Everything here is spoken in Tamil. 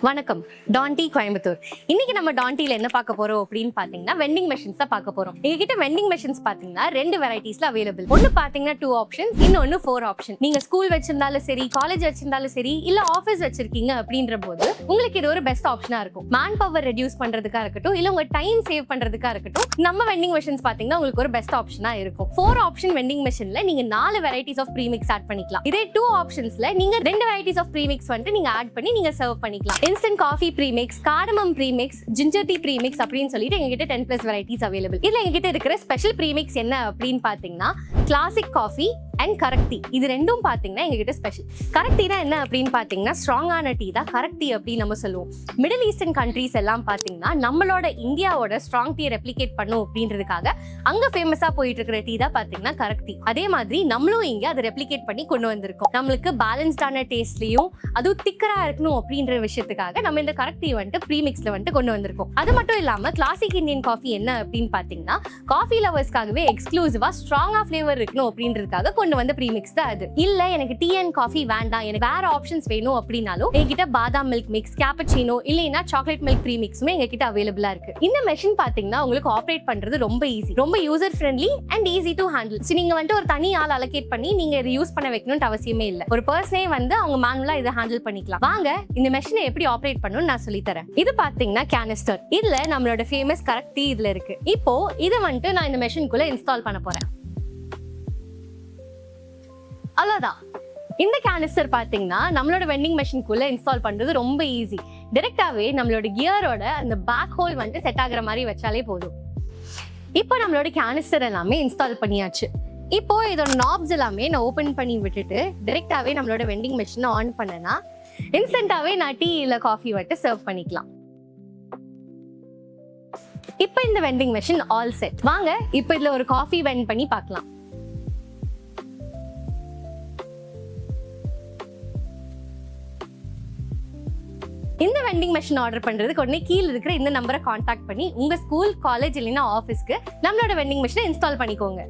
வணக்கம், டான்டி கோயம்புத்தூர். இன்னைக்கு நம்ம டான்டில என்ன பார்க்க போறோம் அப்படின்னு பாத்தீங்கன்னா வெண்டிங் மெஷின்ஸ் தான் பார்க்க போறோம். எங்ககிட்ட வெண்டிங் மெஷின்ஸ் பாத்தீங்கன்னா ரெண்டு வெரைட்டிஸ்ல அவைலபிள். ஒன்னு பாத்தீங்கன்னா 2 ஆப்ஷன், இன்னொன்னு 4 ஆப்ஷன். நீங்க ஸ்கூல் வச்சிருந்தாலும் சரி, காலேஜ் வச்சிருந்தாலும் சரி, இல்ல ஆபீஸ் வச்சிருக்கீங்க அப்படின்ற போது உங்களுக்கு இது ஒரு பெஸ்ட் ஆப்ஷனா இருக்கும். மேன் பவர் ரெடியூஸ் பண்றதுக்கா இருக்கட்டும், இல்ல உங்க டைம் சேவ் பண்றதுக்கா இருக்கட்டும், நம்ம வெண்டிங் மெஷின்ஸ் பாத்தீங்கன்னா உங்களுக்கு ஒரு பெஸ்ட் ஆப்ஷனா இருக்கும். 4 ஆப்ஷன் வெண்டிங் மெஷின்ல நீங்க 4 வெரைட்டிஸ் ஆஃப் ப்ரீமிக்ஸ் ஆட் பண்ணிக்கலாம். இதே 2 ஆப்ஷன்ஸ்ல நீங்க 2 வெரைட்டிஸ் ஆஃப் ப்ரீமிக்ஸ் வந்து நீங்க ஆட் பண்ணி நீங்க சர்வ் பண்ணிக்கலாம். Instant coffee premix, cardamom premix, ginger tea premix அப்படின்னு சொல்லிட்டு எங்ககிட்ட 10+ வெரைட்டிஸ் அவைலபிள். இதுல எங்ககிட்ட இருக்கிற ஸ்பெஷல் ப்ரீமிக்ஸ் என்ன அப்படின்னு பாத்தீங்கன்னா classic coffee and correct tea. இது ரெண்டும் பாத்தீங்கன்னா எங்ககிட்ட ஸ்பெஷல். கரெக்ட் டீனா என்ன அப்படின்னு பாத்தீங்கன்னா ஸ்ட்ராங்கான டீ தான் கரெக்ட் டீ அப்படின்னு நம்ம சொல்லுவோம். மிடில் ஈஸ்டர்ன் கண்ட்ரீஸ் எல்லாம் பாத்தீங்கன்னா நம்மளோட இந்தியாவோட ஸ்ட்ராங் டீ ரெப்ளிகேட் பண்ணும் அப்படின்றதுக்காக அங்க ஃபேமஸா போயிட்டு இருக்கிற டீ தான் பாத்தீங்கன்னா கரெக்ட் டீ. அதே மாதிரி நம்மளும் இங்க அதை ரெப்ளிகேட் பண்ணி கொண்டு வந்திருக்கோம். நம்மளுக்கு பேலன்ஸ்டான டேஸ்ட்லயும் அதுவும் திக்கரா இருக்கணும் அப்படின்ற விஷயத்துக்காக நம்ம இந்த கரெக்ட் டீ வந்துட்டு ப்ரீமிக்ஸ்ல வந்துட்டு கொண்டு வந்திருக்கோம். அது மட்டும் இல்லாம கிளாசிக் இந்தியன் காஃபி என்ன அப்படின்னு பாத்தீங்கன்னா காஃபி லவர்ஸ்க்காகவே எக்ஸ்க்ளூசிவா ஸ்ட்ராங்கா ஃபிளேவர் இருக்கணும் அப்படின்றதுக்காக கொண்டு வந்த ப்ரீமிக்ஸ் தான் அது. இல்ல எனக்கு டீ அண்ட் காஃபி வேண்டாம், எனக்கு வேற ஆப்ஷன்ஸ் வேணும் அப்படின்னாலும் எங்ககிட்ட பாதாம் மில்க் மிக்ஸ், கேப்பச்சினோ இல்லைன்னா சாக்லேட் மில்க் ப்ரீமிக்ஸுமே எங்ககிட்ட அவைலபிளா இருக்கு. இந்த மெஷின் பாத்தீங்கன்னா உங்களுக்கு ஆப்ரேட் பண்றது ரொம்ப ஈஸி, ரொம்ப user friendly and easy to handle. நீங்க வந்துட்டு ஒரு தனி ஆள் அலோகேட் பண்ணி நீங்க இதை யூஸ் பண்ண வைக்கணும்னு அவசியமே இல்லை. ஒரு பர்சனே வந்து அவங்க மேனுவலா இதை ஹேண்டில் பண்ணிக்கலாம். வாங்க இந்த மெஷினை எப்படி ஆப்ரேட் பண்ணணும்னு நான் சொல்லி தரேன். இது பாத்தீங்கன்னா கேனிஸ்டர். இதுல நம்மளோட ஃபேமஸ் கரெக்ட் டீ இதுல இருக்கு. இப்போ இதை வந்துட்டு நான் இந்த மெஷின்குள்ள இன்ஸ்டால் பண்ண போறேன். அவ்வளவுதான். இந்த கேனிஸ்டர் பாத்தீங்கன்னா நம்மளோட வெண்டிங் மெஷின்குள்ள இன்ஸ்டால் பண்றது ரொம்ப ஈஸி. டைரக்டாவே நம்மளோட கியரோட அந்த பேக் ஹோல் வந்துட்டு செட் ஆகுற மாதிரி வச்சாலே போதும். இப்போ நம்மளோட கேனிஸ்டர் எல்லாமே இன்ஸ்டால் பண்ணியாச்சு. இப்போ இதோட நாப்ஸ் எல்லாமே நான் ஓபன் பண்ணி விட்டுட்டு டைரக்டாவே நம்மளோட வெண்டிங் மெஷினை ஆன் பண்ணனா இன்ஸ்டன்டாவே நான் டீ இல்ல காஃபி வந்துட்டு சர்வ் பண்ணிக்கலாம். இப்போ இந்த வெண்டிங் மெஷின் ஆல் செட். வாங்க இப்போ இதுல ஒரு காஃபி வெண்ட் பண்ணி பார்க்கலாம். இந்த வெண்டிங் மெஷின் ஆர்டர் பண்றதுக்கு உடனே கீழே இருக்கிற இந்த நம்பரை கான்டாக்ட் பண்ணி உங்க ஸ்கூல், காலேஜ் இல்லைன்னா ஆஃபீஸ்க்கு நம்மளோட வெண்டிங் மெஷினை இன்ஸ்டால் பண்ணிக்கோங்க.